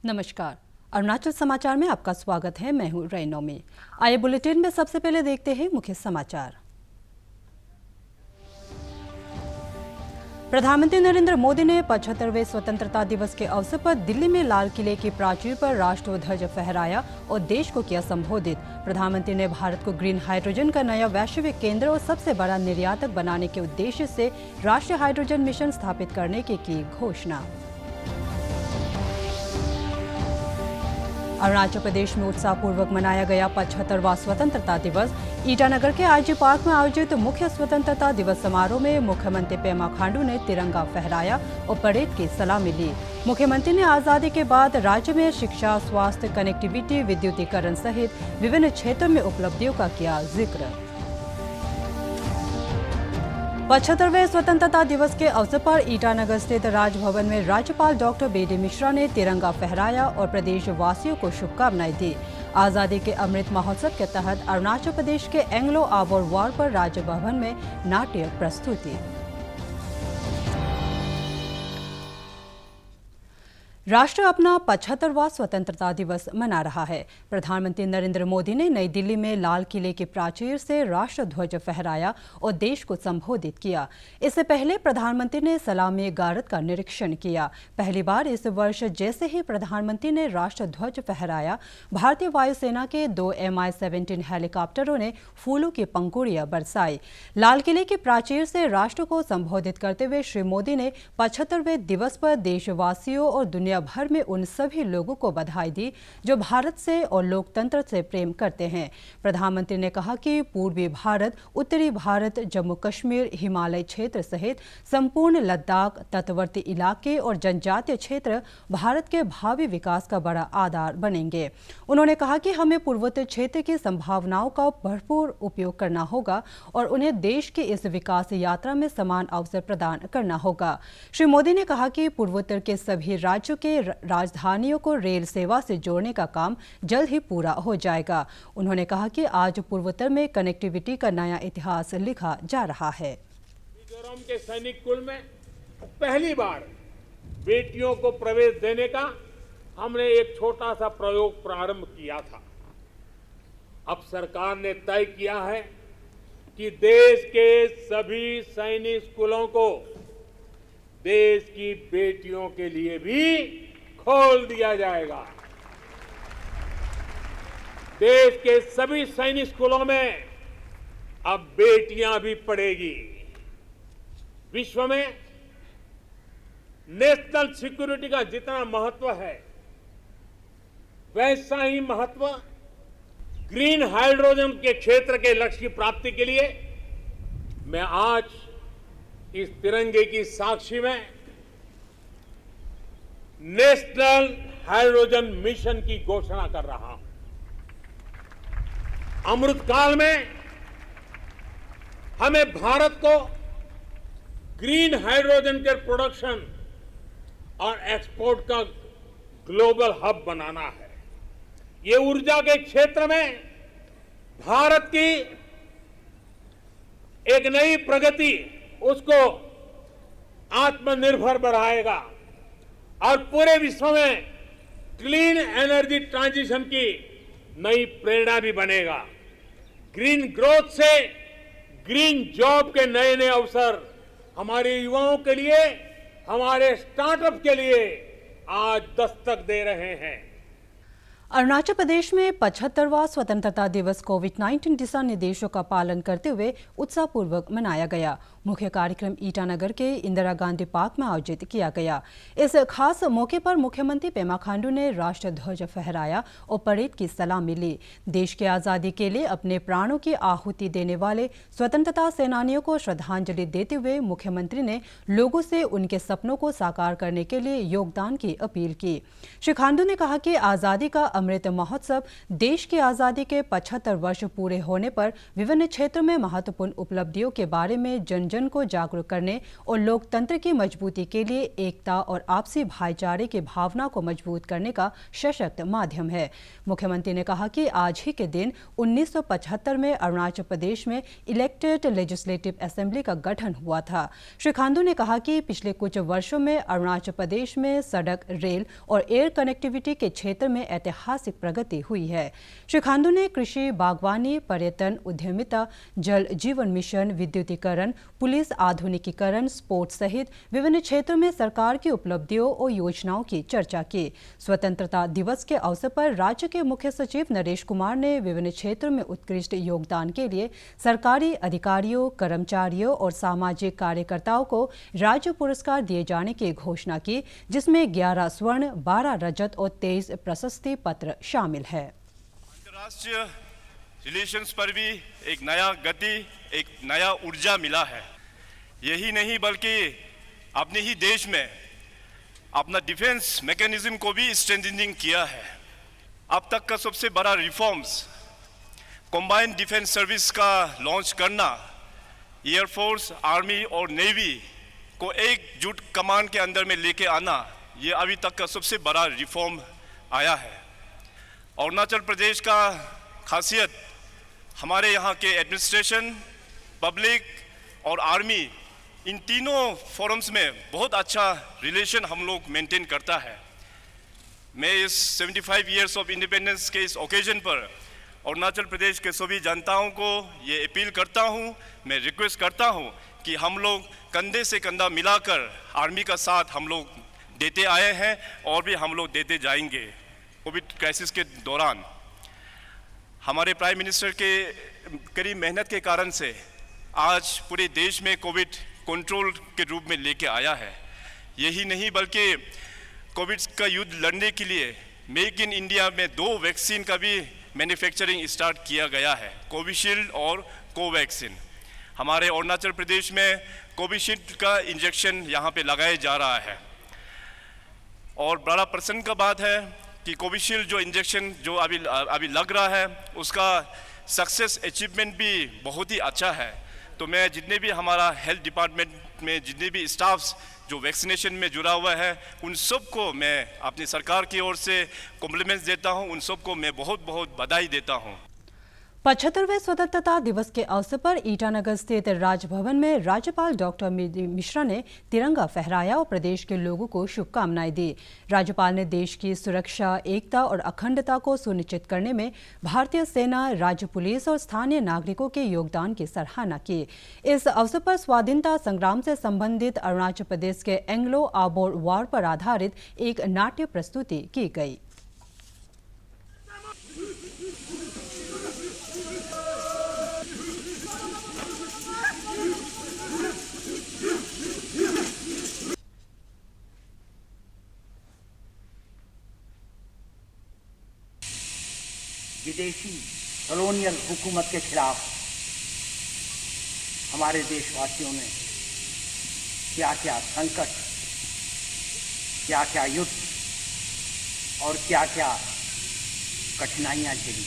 नमस्कार। अरुणाचल समाचार में आपका स्वागत है। मैं हूं रैनोमी। आइए बुलेटिन में सबसे पहले देखते हैं मुख्य समाचार। प्रधानमंत्री नरेंद्र मोदी ने 75वें स्वतंत्रता दिवस के अवसर पर दिल्ली में लाल किले की प्राचीर पर राष्ट्रध्वज फहराया और देश को किया संबोधित। प्रधानमंत्री ने भारत को ग्रीन हाइड्रोजन का नया वैश्विक केंद्र और सबसे बड़ा निर्यातक बनाने के उद्देश्य से राष्ट्रीय हाइड्रोजन मिशन स्थापित करने की घोषणा। अरुणाचल प्रदेश में उत्साहपूर्वक मनाया गया 75वां स्वतंत्रता दिवस। ईटानगर के आईजी पार्क में आयोजित मुख्य स्वतंत्रता दिवस समारोह में मुख्यमंत्री पेमा खांडू ने तिरंगा फहराया और परेड की सलामी ली। मुख्यमंत्री ने आजादी के बाद राज्य में शिक्षा, स्वास्थ्य, कनेक्टिविटी, विद्युतीकरण सहित विभिन्न क्षेत्रों में उपलब्धियों का किया जिक्र। 75वें स्वतंत्रता दिवस के अवसर पर ईटानगर स्थित राजभवन में राज्यपाल डॉक्टर बी.डी. मिश्रा ने तिरंगा फहराया और प्रदेशवासियों को शुभकामनाएं दी। आजादी के अमृत महोत्सव के तहत अरुणाचल प्रदेश के एंग्लो आबोर वार्ड पर राजभवन में नाट्य प्रस्तुति। राष्ट्र अपना 75वां स्वतंत्रता दिवस मना रहा है। प्रधानमंत्री नरेंद्र मोदी ने नई दिल्ली में लाल किले की प्राचीर से राष्ट्रध्वज फहराया और देश को संबोधित किया। इससे पहले प्रधानमंत्री ने सलामी गारद का निरीक्षण किया। पहली बार इस वर्ष जैसे ही प्रधानमंत्री ने राष्ट्रध्वज फहराया, भारतीय वायुसेना के 2 Mi-17 हेलीकॉप्टरों ने फूलों की पंखुड़ियां बरसाई। लाल किले की प्राचीर से राष्ट्र को संबोधित करते हुए श्री मोदी ने 75वें दिवस पर देशवासियों और दुनिया भर में उन सभी लोगों को बधाई दी जो भारत से और लोकतंत्र से प्रेम करते हैं। प्रधानमंत्री ने कहा कि पूर्वी भारत, उत्तरी भारत, जम्मू कश्मीर, हिमालय क्षेत्र सहित संपूर्ण लद्दाख, तटवर्ती इलाके और जनजातीय क्षेत्र भारत के भावी विकास का बड़ा आधार बनेंगे। उन्होंने कहा कि हमें पूर्वोत्तर क्षेत्र की संभावनाओं का भरपूर उपयोग करना होगा और उन्हें देश की इस विकास यात्रा में समान अवसर प्रदान करना होगा। श्री मोदी ने कहा कि पूर्वोत्तर के सभी राज्यों के राजधानियों को रेल सेवा से जोड़ने का काम जल्द ही पूरा हो जाएगा। उन्होंने कहा कि आज पूर्वोत्तर में कनेक्टिविटी का नया इतिहास लिखा जा रहा है। मिजोरम के सैनिक कुल में पहली बार बेटियों को प्रवेश देने का हमने एक छोटा सा प्रयोग प्रारंभ किया था। अब सरकार ने तय किया है कि देश के सभी सैनिक स्कूलों को देश की बेटियों के लिए भी खोल दिया जाएगा। देश के सभी सैनिक स्कूलों में अब बेटियां भी पढ़ेगी। विश्व में नेशनल सिक्योरिटी का जितना महत्व है, वैसा ही महत्व ग्रीन हाइड्रोजन के क्षेत्र के लक्ष्य की प्राप्ति के लिए मैं आज इस तिरंगे की साक्षी में नेशनल हाइड्रोजन मिशन की घोषणा कर रहा हूं। अमृतकाल में हमें भारत को ग्रीन हाइड्रोजन के प्रोडक्शन और एक्सपोर्ट का ग्लोबल हब बनाना है। ये ऊर्जा के क्षेत्र में भारत की एक नई प्रगति उसको आत्मनिर्भर बढ़ाएगा और पूरे विश्व में क्लीन एनर्जी ट्रांजिशन की नई प्रेरणा भी बनेगा। ग्रीन ग्रोथ से ग्रीन जॉब के नए नए अवसर हमारे युवाओं के लिए, हमारे स्टार्टअप के लिए आज दस्तक दे रहे हैं। अरुणाचल प्रदेश में 75वां स्वतंत्रता दिवस कोविड-19 दिशा निर्देशों का पालन करते हुए उत्साहपूर्वक मनाया गया। मुख्य कार्यक्रम ईटानगर के इंदिरा गांधी पार्क में आयोजित किया गया। इस खास मौके पर मुख्यमंत्री पेमा खांडू ने राष्ट्रध्वज फहराया और परेड की सलामी ली। देश की आज़ादी के लिए अपने प्राणों की आहुति देने वाले स्वतंत्रता सेनानियों को श्रद्धांजलि देते हुए मुख्यमंत्री ने लोगों से उनके सपनों को साकार करने के लिए योगदान की अपील की। श्री खांडू ने कहा कि आज़ादी का अमृत महोत्सव देश की आज़ादी के 75 वर्ष पूरे होने पर विभिन्न क्षेत्रों में महत्वपूर्ण उपलब्धियों के बारे में जन जन को जागरूक करने और लोकतंत्र की मजबूती के लिए एकता और आपसी भाईचारे की भावना को मजबूत करने का सशक्त माध्यम है। मुख्यमंत्री ने कहा कि आज ही के दिन 1975 में अरुणाचल प्रदेश में इलेक्टेड लेजिस्लेटिव असेंबली का गठन हुआ था। श्री खांडू ने कहा कि पिछले कुछ वर्षों में अरुणाचल प्रदेश में सड़क, रेल और एयर कनेक्टिविटी के क्षेत्र में ऐतिहासिक प्रगति हुई है। श्री खांडू ने कृषि, बागवानी, पर्यटन, उद्यमिता, जल जीवन मिशन, विद्युतीकरण, पुलिस आधुनिकीकरण, स्पोर्ट्स सहित विभिन्न क्षेत्रों में सरकार की उपलब्धियों और योजनाओं की चर्चा की। स्वतंत्रता दिवस के अवसर पर राज्य के मुख्य सचिव नरेश कुमार ने विभिन्न क्षेत्रों में उत्कृष्ट योगदान के लिए सरकारी अधिकारियों, कर्मचारियों और सामाजिक कार्यकर्ताओं को राज्य पुरस्कार दिए जाने की घोषणा की, जिसमें 11 स्वर्ण, 12 रजत और 23 प्रशस्ति पत्र शामिल है। अंतर्राष्ट्रीय रिलेशंस पर भी एक नया गति, एक नया ऊर्जा मिला है। यही नहीं बल्कि अपने ही देश में अपना डिफेंस मैकेनिज्म को भी स्ट्रेंथनिंग किया है। अब तक का सबसे बड़ा रिफॉर्म्स कंबाइंड डिफेंस सर्विस का लॉन्च करना, एयरफोर्स, आर्मी और नेवी को एकजुट कमान के अंदर में लेके आना, ये अभी तक का सबसे बड़ा रिफॉर्म आया है। अरुणाचल प्रदेश का खासियत हमारे यहाँ के एडमिनिस्ट्रेशन, पब्लिक और आर्मी, इन तीनों फोरम्स में बहुत अच्छा रिलेशन हम लोग मेंटेन करता है। मैं इस 75 इयर्स ऑफ इंडिपेंडेंस के इस ओकेजन पर अरुणाचल प्रदेश के सभी जनताओं को ये अपील करता हूँ, मैं रिक्वेस्ट करता हूँ कि हम लोग कंधे से कंधा मिलाकर आर्मी का साथ हम लोग देते आए हैं और भी हम लोग देते जाएंगे। कोविड क्राइसिस के दौरान हमारे प्राइम मिनिस्टर के करीब मेहनत के कारण से आज पूरे देश में कोविड कंट्रोल के रूप में लेके आया है। यही नहीं बल्कि कोविड का युद्ध लड़ने के लिए मेक इन इंडिया में 2 वैक्सीन का भी मैन्युफैक्चरिंग स्टार्ट किया गया है, कोविशील्ड और कोवैक्सीन। हमारे अरुणाचल प्रदेश में कोविशील्ड का इंजेक्शन यहाँ पे लगाया जा रहा है और बड़ा प्रसन्न का बात है कि कोविशील्ड जो इंजेक्शन जो अभी लग रहा है उसका सक्सेस अचीवमेंट भी बहुत ही अच्छा है। तो मैं जितने भी हमारा हेल्थ डिपार्टमेंट में जितने भी स्टाफ्स जो वैक्सीनेशन में जुड़ा हुआ है उन सबको मैं अपनी सरकार की ओर से कॉम्प्लीमेंट्स देता हूं, उन सबको मैं बहुत बहुत बधाई देता हूं। 75वें स्वतंत्रता दिवस के अवसर पर ईटानगर स्थित राजभवन में राज्यपाल डॉक्टर मिश्रा ने तिरंगा फहराया और प्रदेश के लोगों को शुभकामनाएं दी। राज्यपाल ने देश की सुरक्षा, एकता और अखंडता को सुनिश्चित करने में भारतीय सेना, राज्य पुलिस और स्थानीय नागरिकों के योगदान की सराहना की। इस अवसर पर स्वाधीनता संग्राम से संबंधित अरुणाचल प्रदेश के एंग्लो आबोर वार पर आधारित एक नाट्य प्रस्तुति की गई। विदेशी कॉलोनियल हुकूमत के खिलाफ हमारे देशवासियों ने क्या क्या संकट, क्या क्या युद्ध और क्या क्या कठिनाइयां झेली।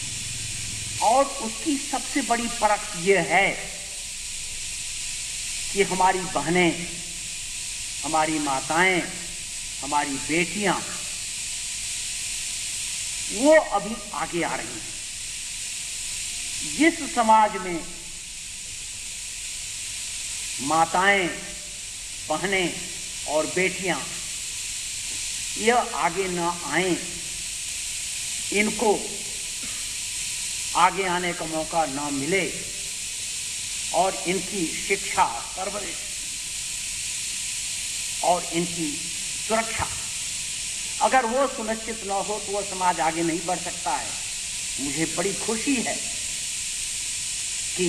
और उसकी सबसे बड़ी परख ये है कि हमारी बहनें, हमारी माताएं, हमारी बेटियां वो अभी आगे आ रही हैं। जिस समाज में माताएं, बहनें और बेटियां ये आगे न आएं, इनको आगे आने का मौका न मिले और इनकी शिक्षा, परवरिश और इनकी सुरक्षा अगर वो सुनिश्चित न हो तो वो समाज आगे नहीं बढ़ सकता है। मुझे बड़ी खुशी है कि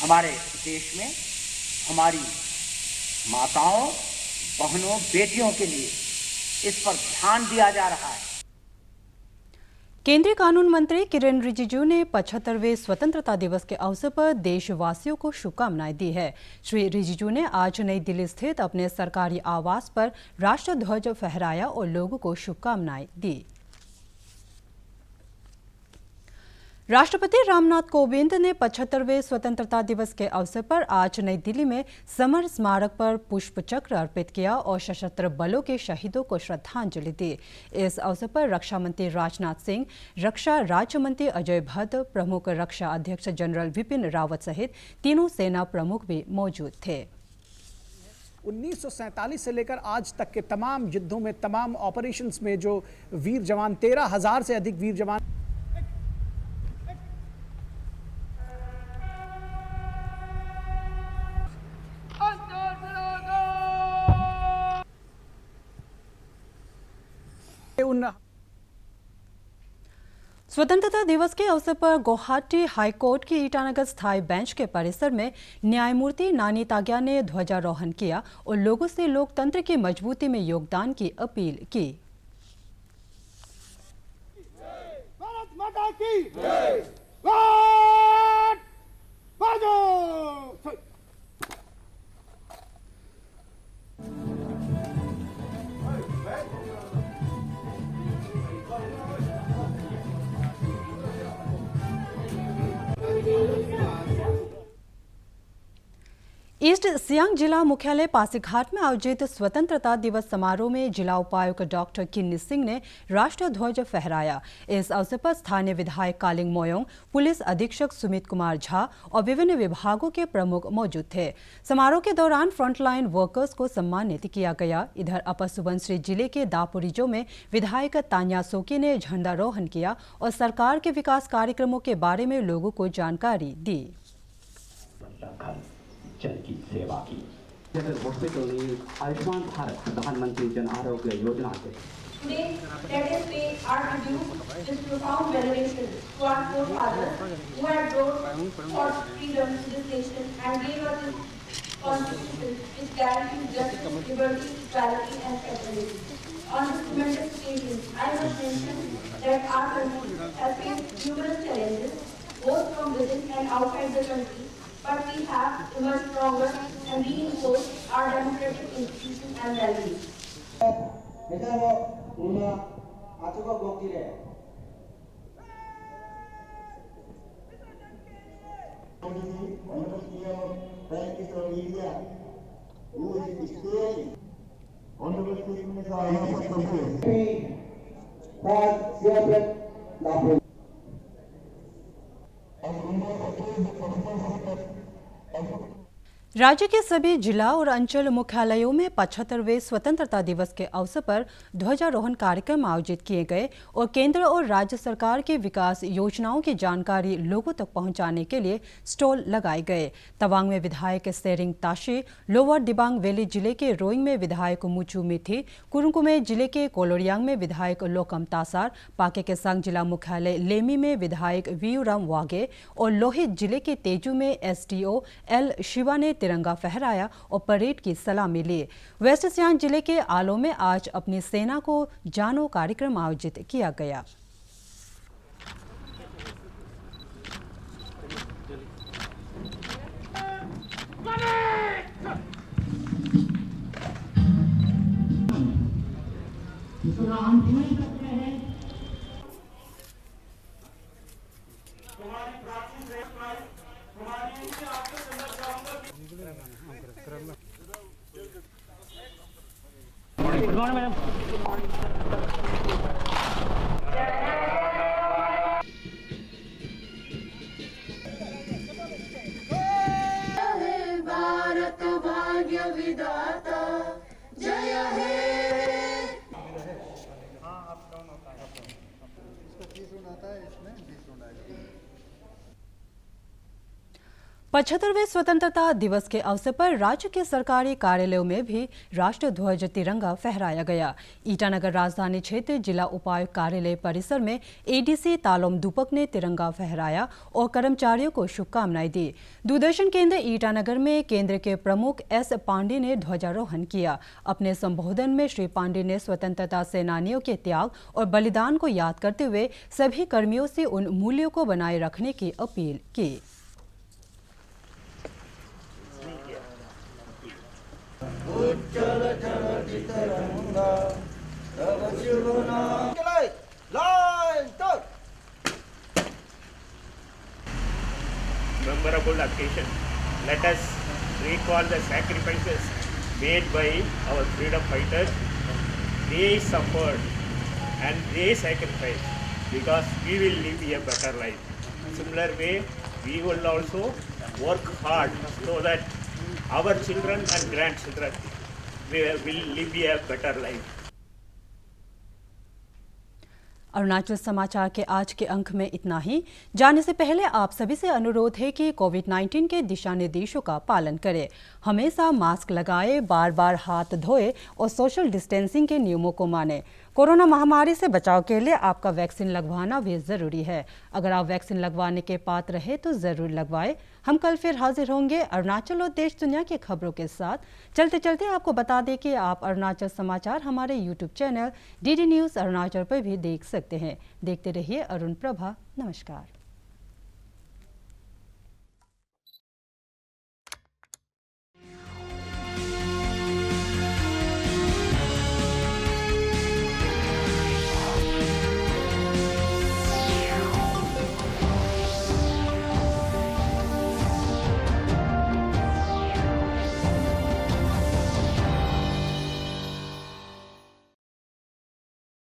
हमारे देश में हमारी माताओं, बहनों, बेटियों के लिए इस पर ध्यान दिया जा रहा है। केंद्रीय कानून मंत्री किरेन रिजिजू ने 75वें स्वतंत्रता दिवस के अवसर पर देशवासियों को शुभकामनाएं दी है। श्री रिजिजू ने आज नई दिल्ली स्थित अपने सरकारी आवास पर राष्ट्रध्वज फहराया और लोगों को शुभकामनाएं दी। राष्ट्रपति रामनाथ कोविंद ने 75वें स्वतंत्रता दिवस के अवसर पर आज नई दिल्ली में समर स्मारक पर पुष्प चक्र अर्पित किया और सशस्त्र बलों के शहीदों को श्रद्धांजलि दी। इस अवसर पर रक्षा मंत्री राजनाथ सिंह, रक्षा राज्य मंत्री अजय भट्ट, प्रमुख रक्षा अध्यक्ष जनरल विपिन रावत सहित तीनों सेना प्रमुख भी मौजूद थे। 1947 से लेकर आज तक के तमाम युद्धों में, तमाम ऑपरेशंस में जो वीर जवान, 13,000 से अधिक वीर जवान स्वतंत्रता दिवस के अवसर पर गुवाहाटी हाईकोर्ट की ईटानगर स्थायी बेंच के परिसर में न्यायमूर्ति नानी ताग्या ने ध्वजारोहण किया और लोगों से लोकतंत्र की मजबूती में योगदान की अपील की। भारत माता की जय। भारत माता ईस्ट सियांग जिला मुख्यालय पासीघाट में आयोजित स्वतंत्रता दिवस समारोह में जिला उपायुक्त डॉक्टर किन्नी सिंह ने राष्ट्रध्वज फहराया। इस अवसर पर स्थानीय विधायक कालिंग मोयोंग, पुलिस अधीक्षक सुमित कुमार झा और विभिन्न विभागों के प्रमुख मौजूद थे। समारोह के दौरान फ्रंटलाइन वर्कर्स को सम्मानित किया गया। इधर अपर सुबनसिरी जिले के दापोरिजो में विधायक तान्या सोकी ने झंडारोहण किया और सरकार के विकास कार्यक्रमों के बारे में लोगों को जानकारी दी। जन की सेवा की हॉस्पिटल में आयुष्मान भारत प्रधानमंत्री जन आरोग्य योजना से Today, let us pay our tribute with profound veneration to our forefathers who had fought for freedom to this nation and gave us this constitution which guarantees justice, liberty, equality and fraternity. On this momentous occasion, I must mention that our country has faced numerous challenges, both from within and outside the country, but we have emerged stronger and reinforced our democratic institutions and values. राज्य के सभी जिला और अंचल मुख्यालयों में 75वें स्वतंत्रता दिवस के अवसर पर ध्वजारोहण कार्यक्रम आयोजित किए गए और केंद्र और राज्य सरकार की विकास योजनाओं की जानकारी लोगों तक पहुंचाने के लिए स्टॉल लगाए गए। तवांग में विधायक सेरिंग ताशी, लोअर दिबांग वैली जिले के रोइंग में विधायक मुचू मिथी, कुरुंकुमे जिले के कोलोरियांग में विधायक लोकम तासार, पाके केसांग जिला मुख्यालय लेमी में विधायक वीयूराम वागे और लोहित जिले के तेजू में एसडीओ एल शिवा ने तिरंगा फहराया और परेड की सलामी ली। वेस्ट सियांग जिले के आलो में आज अपनी सेना को जानो कार्यक्रम आयोजित किया गया। भारत भाग्य विधाता जय हे। 75वें स्वतंत्रता दिवस के अवसर पर राज्य के सरकारी कार्यालयों में भी राष्ट्र ध्वज तिरंगा फहराया गया। ईटानगर राजधानी क्षेत्र जिला उपायुक्त कार्यालय परिसर में एडीसी तालोम दुपक ने तिरंगा फहराया और कर्मचारियों को शुभकामनाएं दी। दूरदर्शन केंद्र ईटानगर में केंद्र के प्रमुख एस पांडे ने ध्वजारोहण किया। अपने संबोधन में श्री पांडे ने स्वतंत्रता सेनानियों के त्याग और बलिदान को याद करते हुए सभी कर्मियों से उन मूल्यों को बनाए रखने की अपील की। Memorable occasion. Let us recall the sacrifices made by our freedom fighters. They suffered and they sacrificed because we will live a better life. Similar way, we will also work hard so that our children and grandchildren will live a better life. Arunachal समाचार के आज के अंक में इतना ही। जाने से पहले आप सभी से अनुरोध है कि कोविड-19 के दिशा निर्देशों का पालन करें। हमेशा मास्क लगाएं, बार बार हाथ धोएं और सोशल डिस्टेंसिंग के नियमों को मानें। कोरोना महामारी से बचाव के लिए आपका वैक्सीन लगवाना भी ज़रूरी है। अगर आप वैक्सीन लगवाने के पात्र हैं तो ज़रूर लगवाएं। हम कल फिर हाजिर होंगे अरुणाचल और देश दुनिया की खबरों के साथ। चलते चलते आपको बता दें कि आप अरुणाचल समाचार हमारे YouTube channel DD news Arunachal पर भी देख सकते हैं। देखते रहिए अरुण प्रभा। नमस्कार।